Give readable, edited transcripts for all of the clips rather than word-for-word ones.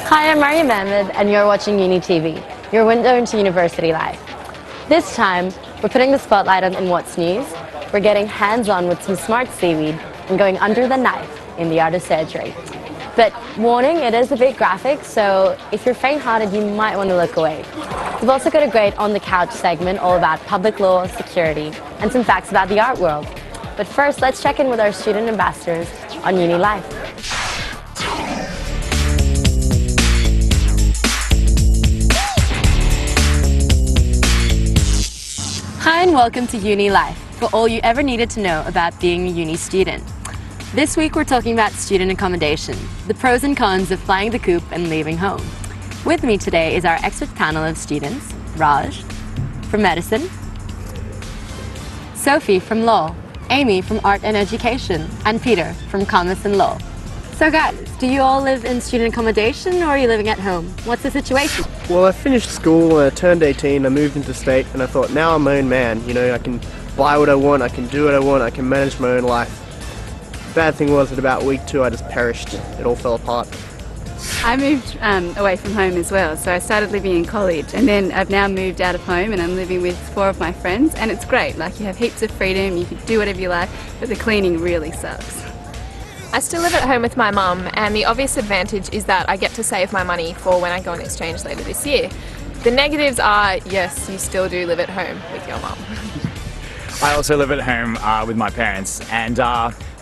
Hi, I'm Mariam Ahmed, and you're watching UNI TV, your window into university life. This time, we're putting the spotlight on What's News. We're getting hands-on with some smart seaweed and going under the knife in the art of surgery. But warning, it is a bit graphic, so if you're faint-hearted, you might want to look away. We've also got a great on-the-couch segment all about public law, security, and some facts about the art world. But first, let's check in with our student ambassadors on UNI Life. Hi and welcome to UNI Life, for all you ever needed to know about being a uni student. This week we're talking about student accommodation, the pros and cons of flying the coop and leaving home. With me today is our expert panel of students, Raj from medicine, Sophie from law, Amy from art and education, and Peter from commerce and law. So guys, do you all live in student accommodation or are you living at home? What's the situation? Well, I finished school, I turned 18, I moved into state, and I thought, now I'm my own man. You know, I can buy what I want, I can do what I want, I can manage my own life. Bad thing was that about week 2 I just perished. It all fell apart. I moved away from home as well, so I started living in college, and then I've now moved out of home and I'm living with 4 of my friends, and it's great. Like, you have heaps of freedom, you can do whatever you like, but the cleaning really sucks. I still live at home with my mum, and the obvious advantage is that I get to save my money for when I go on exchange later this year. The negatives are, yes, you still do live at home with your mum. I also live at home with my parents, and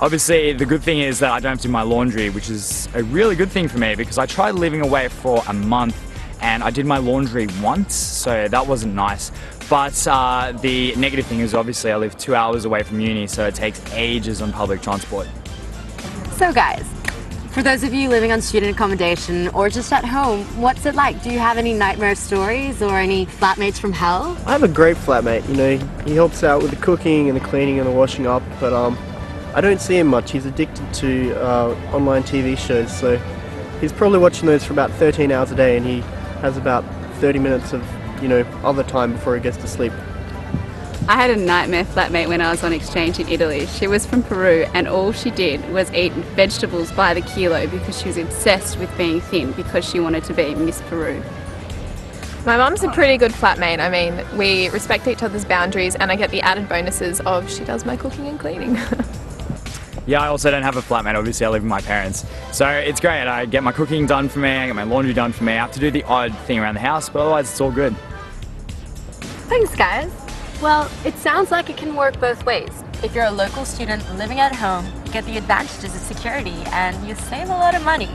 obviously the good thing is that I don't have to do my laundry, which is a really good thing for me because I tried living away for a month and I did my laundry once, so that wasn't nice. But the negative thing is obviously I live 2 hours away from uni, so it takes ages on public transport. So guys, for those of you living on student accommodation or just at home, what's it like? Do you have any nightmare stories or any flatmates from hell? I have a great flatmate, you know, he helps out with the cooking and the cleaning and the washing up, but I don't see him much. He's addicted to online TV shows, so he's probably watching those for about 13 hours a day, and he has about 30 minutes of, you know, other time before he gets to sleep. I had a nightmare flatmate when I was on exchange in Italy. She was from Peru, and all she did was eat vegetables by the kilo because she was obsessed with being thin because she wanted to be Miss Peru. My mum's a pretty good flatmate. I mean, we respect each other's boundaries and I get the added bonuses of she does my cooking and cleaning. Yeah, I also don't have a flatmate, obviously I live with my parents. So it's great, I get my cooking done for me, I get my laundry done for me, I have to do the odd thing around the house, but otherwise it's all good. Thanks guys. Well, it sounds like it can work both ways. If you're a local student living at home, you get the advantages of security and you save a lot of money.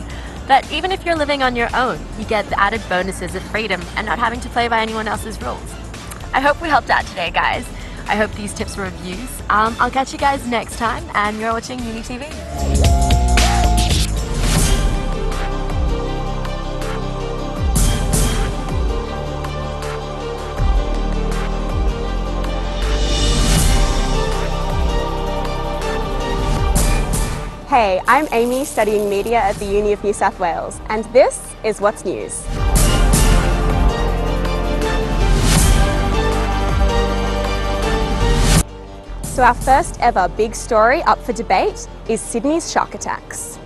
But even if you're living on your own, you get the added bonuses of freedom and not having to play by anyone else's rules. I hope we helped out today, guys. I hope these tips were of use. I'll catch you guys next time, and you're watching UNI TV. Hey, I'm Amy, studying media at the Uni of New South Wales, and this is What's News. So our first ever big story up for debate is Sydney's shark attacks.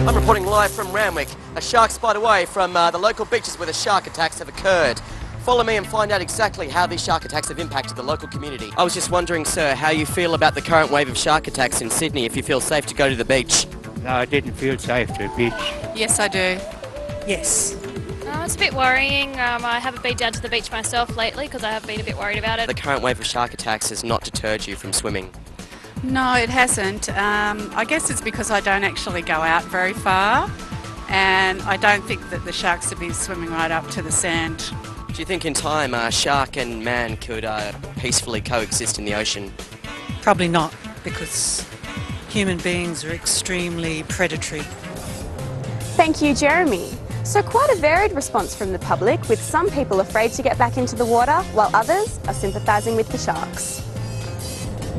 I'm reporting live from Randwick, a shark spot away from the local beaches where the shark attacks have occurred. Follow me and find out exactly how these shark attacks have impacted the local community. I was just wondering, sir, how you feel about the current wave of shark attacks in Sydney, if you feel safe to go to the beach. No, I didn't feel safe to the beach. Yes, I do. Yes. It's a bit worrying. I haven't been down to the beach myself lately because I have been a bit worried about it. The current wave of shark attacks has not deterred you from swimming. No, it hasn't. I guess it's because I don't actually go out very far, and I don't think that the sharks would be swimming right up to the sand. Do you think in time shark and man could peacefully coexist in the ocean? Probably not, because human beings are extremely predatory. Thank you, Jeremy. So quite a varied response from the public, with some people afraid to get back into the water, while others are sympathising with the sharks.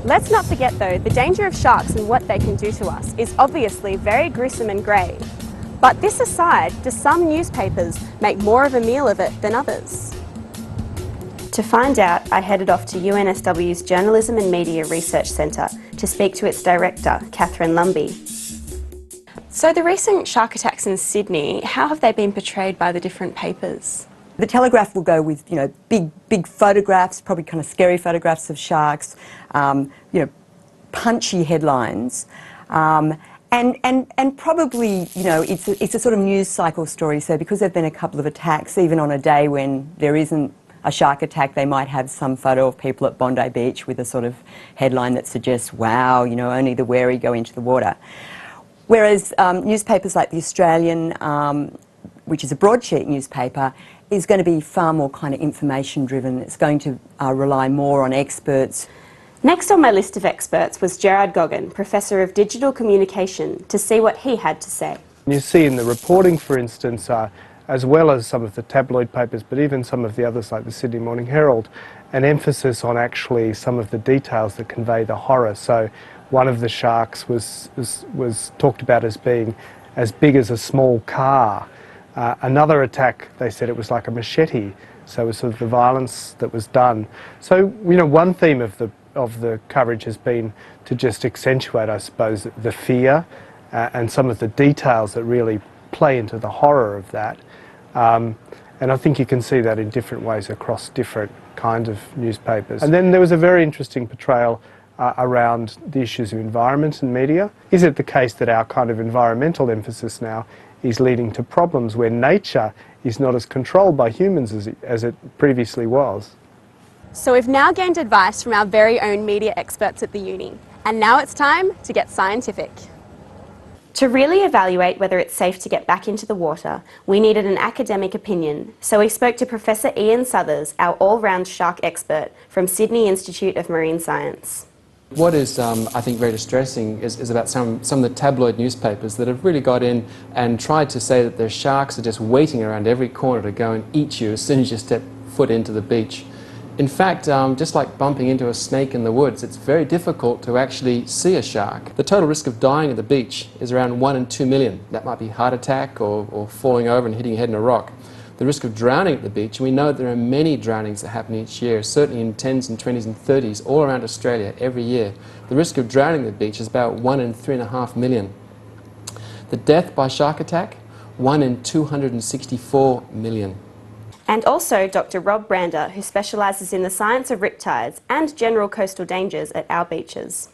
Let's not forget though, the danger of sharks and what they can do to us is obviously very gruesome and grave. But this aside, do some newspapers make more of a meal of it than others? To find out, I headed off to UNSW's Journalism and Media Research Centre to speak to its director, Catherine Lumby. So the recent shark attacks in Sydney, how have they been portrayed by the different papers? The Telegraph will go with, big photographs, probably kind of scary photographs of sharks, punchy headlines, and probably, it's a sort of news cycle story. So because there've been a couple of attacks, even on a day when there isn't a shark attack, they might have some photo of people at Bondi Beach with a sort of headline that suggests, wow, only the wary go into the water. Whereas newspapers like The Australian, which is a broadsheet newspaper, is going to be far more kind of information driven. It's going to rely more on experts. Next on my list of experts was Gerard Goggin, Professor of Digital Communication, to see what he had to say. You see in the reporting, for instance, as well as some of the tabloid papers, but even some of the others like the Sydney Morning Herald, an emphasis on actually some of the details that convey the horror. So one of the sharks was talked about as being as big as a small car. Another attack, they said it was like a machete, so it was sort of the violence that was done. So, one theme of the coverage has been to just accentuate, I suppose, the fear and some of the details that really play into the horror of that. And I think you can see that in different ways across different kinds of newspapers. And then there was a very interesting portrayal around the issues of environment and media. Is it the case that our kind of environmental emphasis now is leading to problems where nature is not as controlled by humans as it previously was? So we've now gained advice from our very own media experts at the uni, and now it's time to get scientific. To really evaluate whether it's safe to get back into the water, we needed an academic opinion, so we spoke to Professor Ian Suthers, our all-round shark expert from Sydney Institute of Marine Science. What is, I think, very distressing is about some of the tabloid newspapers that have really got in and tried to say that their sharks are just waiting around every corner to go and eat you as soon as you step foot into the beach. In fact, just like bumping into a snake in the woods, it's very difficult to actually see a shark. The total risk of dying at the beach is around 1 in 2 million. That might be heart attack or falling over and hitting your head in a rock. The risk of drowning at the beach, and we know there are many drownings that happen each year, certainly in 10s and 20s and 30s, all around Australia every year. The risk of drowning at the beach is about 1 in 3.5 million. The death by shark attack, 1 in 264 million. And also Dr. Rob Brander, who specialises in the science of riptides and general coastal dangers at our beaches.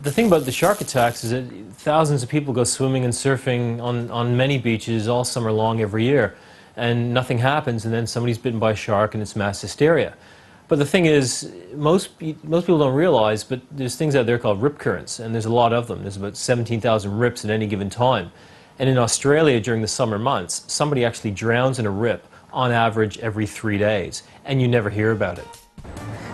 The thing about the shark attacks is that thousands of people go swimming and surfing on many beaches all summer long every year, and nothing happens, and then somebody's bitten by a shark and it's mass hysteria. But the thing is, most people don't realize, but there's things out there called rip currents, and there's a lot of them. There's about 17,000 rips at any given time. And in Australia during the summer months, somebody actually drowns in a rip on average every 3 days, and you never hear about it.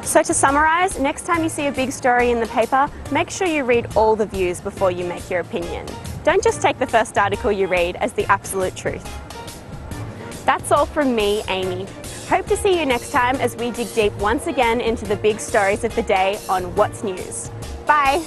So to summarise, next time you see a big story in the paper, make sure you read all the views before you make your opinion. Don't just take the first article you read as the absolute truth. That's all from me, Amy. Hope to see you next time as we dig deep once again into the big stories of the day on What's News. Bye!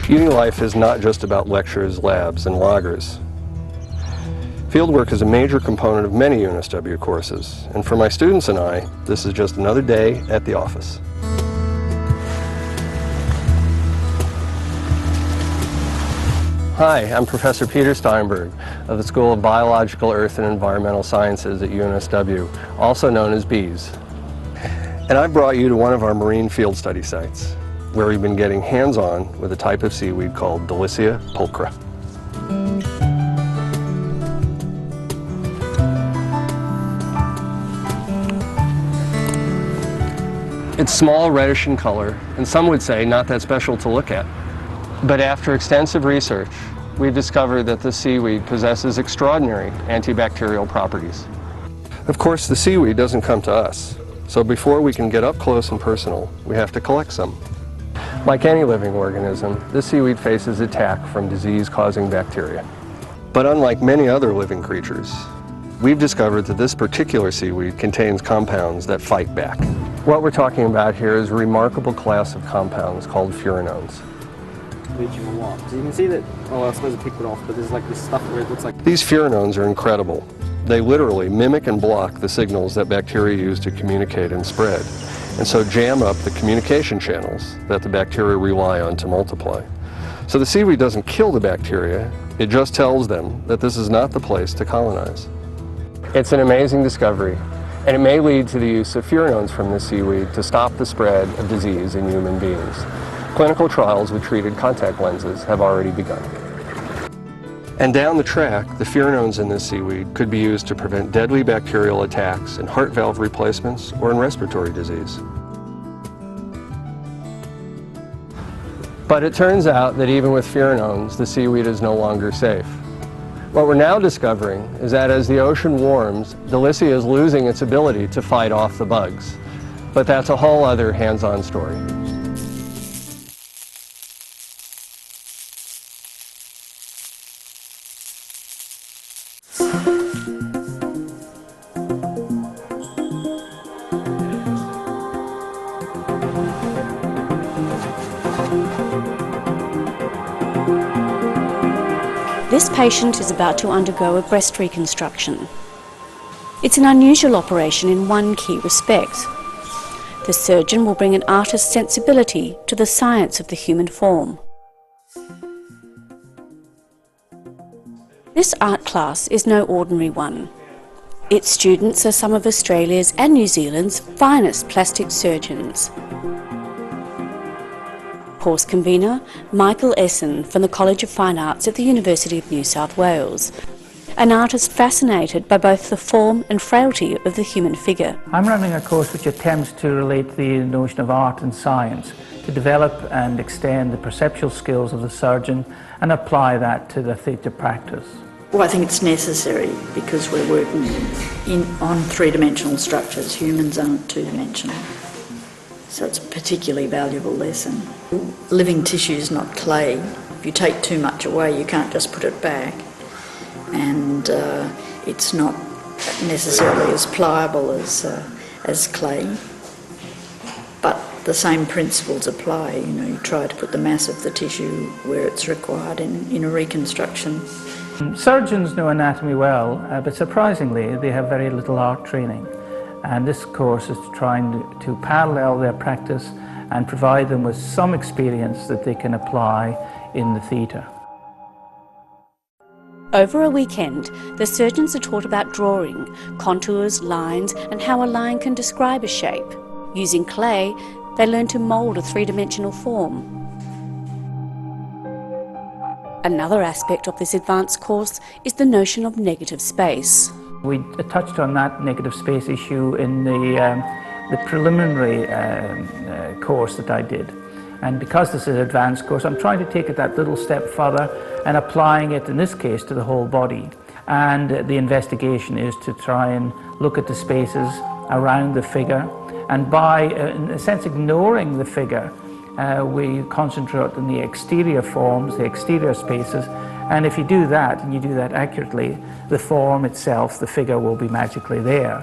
Uni life is not just about lectures, labs, and loggers. Fieldwork is a major component of many UNSW courses, and for my students and I, this is just another day at the office. Hi, I'm Professor Peter Steinberg of the School of Biological, Earth, and Environmental Sciences at UNSW, also known as BEES. And I brought you to one of our marine field study sites, where we've been getting hands-on with a type of seaweed called Delicia pulchra. It's small, reddish in color, and some would say not that special to look at. But after extensive research, we discovered that the seaweed possesses extraordinary antibacterial properties. Of course, the seaweed doesn't come to us, so before we can get up close and personal, we have to collect some. Like any living organism, the seaweed faces attack from disease-causing bacteria. But unlike many other living creatures, we've discovered that this particular seaweed contains compounds that fight back. What we're talking about here is a remarkable class of compounds called furanones. Which you want. So you can see that, oh, I suppose I picked it off, but there's like this stuff where it looks like... These furanones are incredible. They literally mimic and block the signals that bacteria use to communicate and spread, and so jam up the communication channels that the bacteria rely on to multiply. So the seaweed doesn't kill the bacteria, it just tells them that this is not the place to colonize. It's an amazing discovery, and it may lead to the use of furanones from the seaweed to stop the spread of disease in human beings. Clinical trials with treated contact lenses have already begun. And down the track, the furanones in this seaweed could be used to prevent deadly bacterial attacks in heart valve replacements or in respiratory disease. But it turns out that even with furanones, the seaweed is no longer safe. What we're now discovering is that as the ocean warms, Delicia is losing its ability to fight off the bugs. But that's a whole other hands-on story. This patient is about to undergo a breast reconstruction. It's an unusual operation in one key respect. The surgeon will bring an artist's sensibility to the science of the human form. This art class is no ordinary one. Its students are some of Australia's and New Zealand's finest plastic surgeons. Course convener Michael Essen from the College of Fine Arts at the University of New South Wales, an artist fascinated by both the form and frailty of the human figure. I'm running a course which attempts to relate the notion of art and science, to develop and extend the perceptual skills of the surgeon and apply that to the theatre practice. Well, I think it's necessary because we're working on three-dimensional structures. Humans aren't two-dimensional. So it's a particularly valuable lesson. Living tissue is not clay. If you take too much away, you can't just put it back. And it's not necessarily as pliable as clay. But the same principles apply. You know, you try to put the mass of the tissue where it's required in a reconstruction. Surgeons know anatomy well, but surprisingly, they have very little art training. And this course is trying to parallel their practice and provide them with some experience that they can apply in the theatre. Over a weekend, the surgeons are taught about drawing, contours, lines, and how a line can describe a shape. Using clay, they learn to mould a three-dimensional form. Another aspect of this advanced course is the notion of negative space. We touched on that negative space issue in the preliminary course that I did. And because this is an advanced course, I'm trying to take it that little step further and applying it, in this case, to the whole body. And the investigation is to try and look at the spaces around the figure. And by, in a sense, ignoring the figure, we concentrate on the exterior forms, the exterior spaces. And if you do that, and you do that accurately, the form itself, the figure, will be magically there.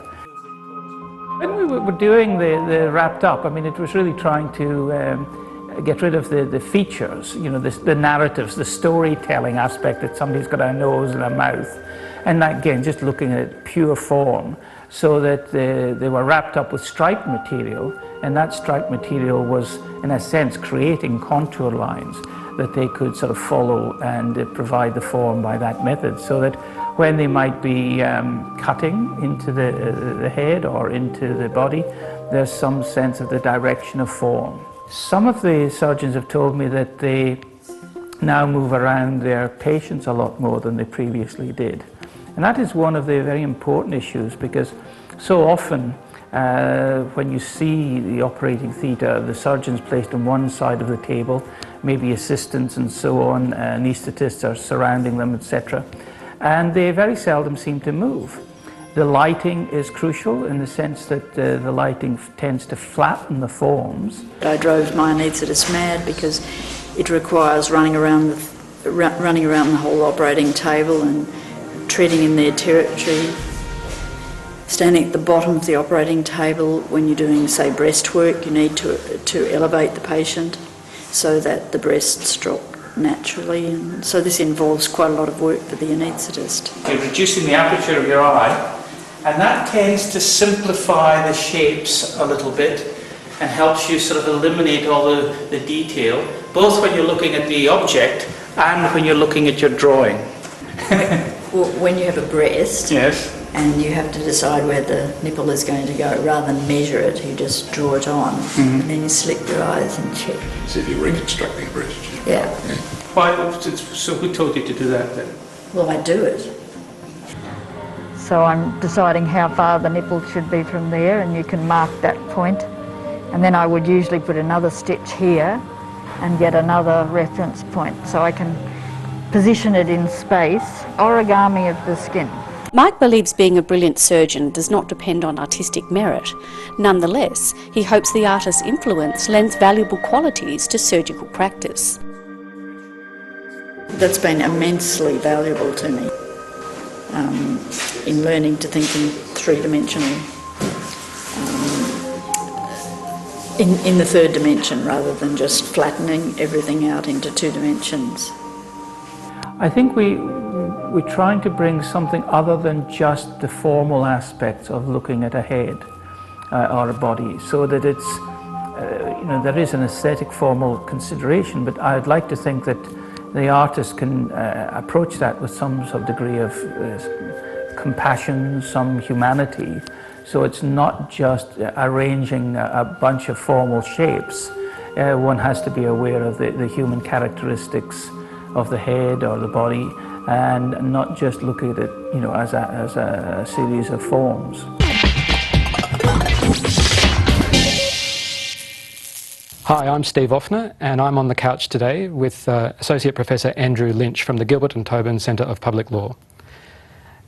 When we were doing the wrapped up, I mean, it was really trying to get rid of the features, you know, the narratives, the storytelling aspect that somebody's got a nose and a mouth. And again, just looking at pure form, so that they were wrapped up with striped material, and that striped material was, in a sense, creating contour lines that they could sort of follow and provide the form by that method, so that when they might be cutting into the head or into the body, there's some sense of the direction of form. Some of the surgeons have told me that they now move around their patients a lot more than they previously did. And that is one of the very important issues, because so often When you see the operating theatre, the surgeon's placed on one side of the table, maybe assistants and so on, anaesthetists are surrounding them, etc. And they very seldom seem to move. The lighting is crucial in the sense that the lighting tends to flatten the forms. I drove my anaesthetist mad because it requires running around the whole operating table and treading in their territory. Standing at the bottom of the operating table when you're doing, say, breast work, you need to elevate the patient so that the breasts drop naturally, and so this involves quite a lot of work for the anaesthetist. You're reducing the aperture of your eye, and that tends to simplify the shapes a little bit and helps you sort of eliminate all the detail, both when you're looking at the object and when you're looking at your drawing. Well, when you have a breast, yes, and you have to decide where the nipple is going to go, rather than measure it, you just draw it on, and then you slick your eyes and check. So if you're reconstructing a breast. Yeah. Why? So who told you to do that then? Well, I do it. So I'm deciding how far the nipple should be from there, and you can mark that point. And then I would usually put another stitch here and get another reference point so I can position it in space. Origami of the skin. Mike believes being a brilliant surgeon does not depend on artistic merit. Nonetheless, he hopes the artist's influence lends valuable qualities to surgical practice. That's been immensely valuable to me in learning to think in three-dimensional, in the third dimension rather than just flattening everything out into 2 dimensions. I think we're trying to bring something other than just the formal aspects of looking at a head or a body, so that it's, there is an aesthetic formal consideration, but I'd like to think that the artist can approach that with some sort of degree of compassion, some humanity, so it's not just arranging a bunch of formal shapes. One has to be aware of the human characteristics of the head or the body, and not just look at it, as a series of forms. Hi, I'm Steve Offner, and I'm on the couch today with Associate Professor Andrew Lynch from the Gilbert and Tobin Centre of Public Law.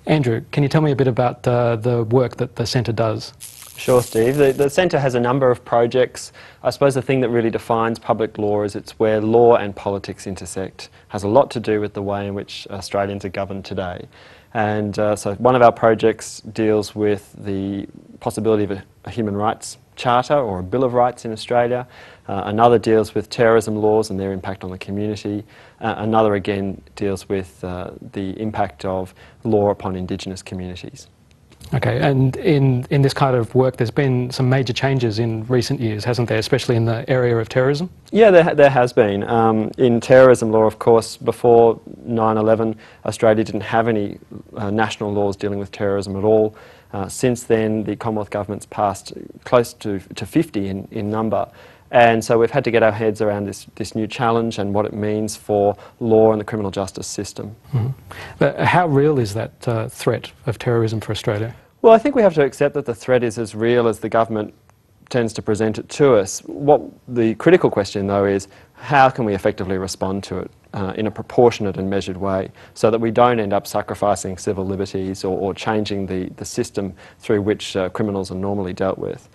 Andrew, can you tell me a bit about the work that the centre does? Sure, Steve. The centre has a number of projects. I suppose the thing that really defines public law is it's where law and politics intersect. It has a lot to do with the way in which Australians are governed today. And so one of our projects deals with the possibility of a human rights charter or a Bill of Rights in Australia. Another deals with terrorism laws and their impact on the community. Another again deals with the impact of law upon Indigenous communities. Okay, and in this kind of work there's been some major changes in recent years, hasn't there, especially in the area of terrorism? Yeah, there has been. In terrorism law, of course, before 9/11, Australia didn't have any national laws dealing with terrorism at all. Since then, the Commonwealth government's passed close to 50 in number. And so we've had to get our heads around this new challenge and what it means for law and the criminal justice system. Mm-hmm. But how real is that threat of terrorism for Australia? Well, I think we have to accept that the threat is as real as the government tends to present it to us. What the critical question, though, is how can we effectively respond to it in a proportionate and measured way so that we don't end up sacrificing civil liberties or changing the system through which criminals are normally dealt with.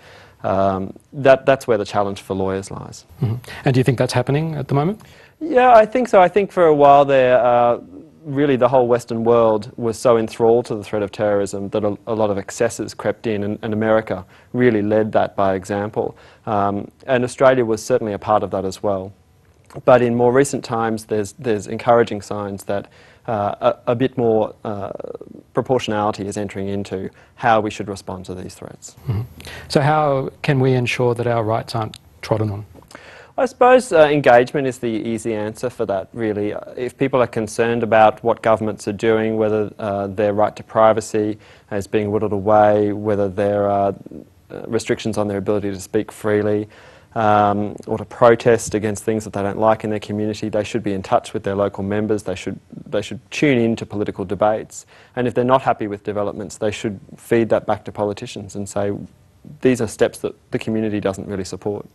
That's where the challenge for lawyers lies. Mm-hmm. And do you think that's happening at the moment? Yeah, I think so. I think for a while there, really the whole Western world was so enthralled to the threat of terrorism that a lot of excesses crept in, and America really led that by example. And Australia was certainly a part of that as well. But in more recent times, there's encouraging signs that a bit more proportionality is entering into how we should respond to these threats. Mm-hmm. So how can we ensure that our rights aren't trodden on? I suppose engagement is the easy answer for that, really. If people are concerned about what governments are doing, whether their right to privacy is being whittled away, whether there are restrictions on their ability to speak freely, or to protest against things that they don't like in their community, they should be in touch with their local members. They should tune in to political debates. And if they're not happy with developments, they should feed that back to politicians and say, these are steps that the community doesn't really support.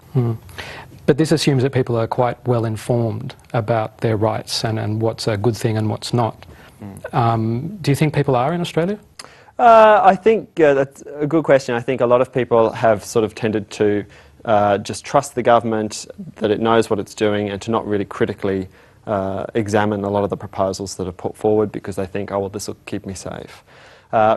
But this assumes that people are quite well informed about their rights and what's a good thing and what's not. Do you think people are in Australia? I think that's a good question. I think a lot of people have sort of tended to just trust the government, that it knows what it's doing, and to not really critically examine a lot of the proposals that are put forward because they think, oh, well, this will keep me safe.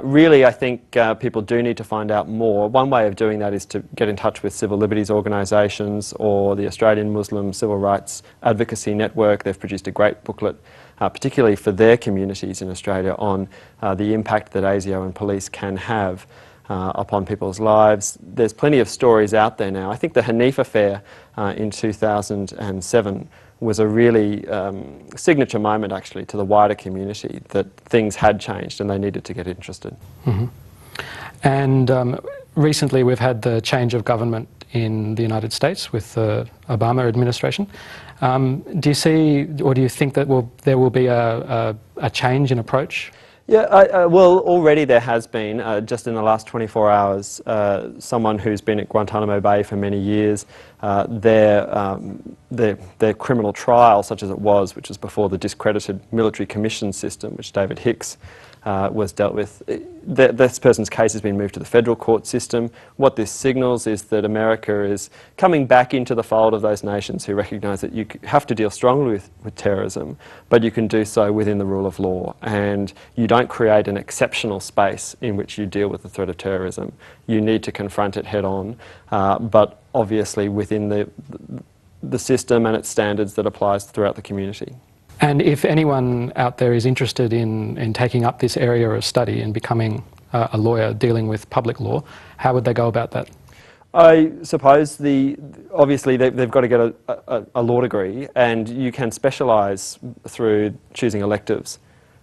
Really, I think people do need to find out more. One way of doing that is to get in touch with civil liberties organisations or the Australian Muslim Civil Rights Advocacy Network. They've produced a great booklet, particularly for their communities in Australia, on the impact that ASIO and police can have upon people's lives. There's plenty of stories out there now. I think the Hanif affair in 2007 was a really signature moment, actually, to the wider community, that things had changed and they needed to get interested. And recently we've had the change of government in the United States with the Obama administration. Do you see, or do you think that there will be a change in approach? Yeah, well, already there has been, just in the last 24 hours, someone who's been at Guantanamo Bay for many years, their criminal trial, such as it was, which was before the discredited military commission system, which David Hicks was dealt with, this person's case has been moved to the federal court system. What this signals is that America is coming back into the fold of those nations who recognise that you have to deal strongly with terrorism, but you can do so within the rule of law, and you don't create an exceptional space in which you deal with the threat of terrorism. You need to confront it head on, but obviously within the system and its standards that applies throughout the community. And if anyone out there is interested in taking up this area of study and becoming a lawyer dealing with public law, how would they go about that? I suppose obviously they've got to get a law degree, and you can specialise through choosing electives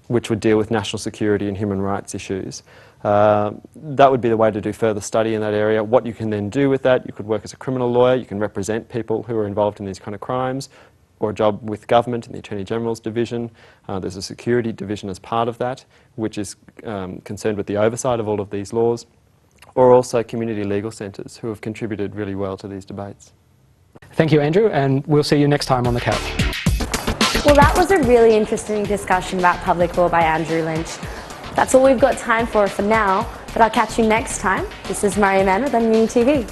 which would deal with national security and human rights issues. That would be the way to do further study in that area. What you can then do with that, you could work as a criminal lawyer, you can represent people who are involved in these kind of crimes, or a job with government in the Attorney General's division. There's a security division as part of that, which is concerned with the oversight of all of these laws, or also community legal centres who have contributed really well to these debates. Thank you, Andrew, and we'll see you next time on The Couch. Well, that was a really interesting discussion about public law by Andrew Lynch. That's all we've got time for now, but I'll catch you next time. This is Mariam Ahmed on UNI TV.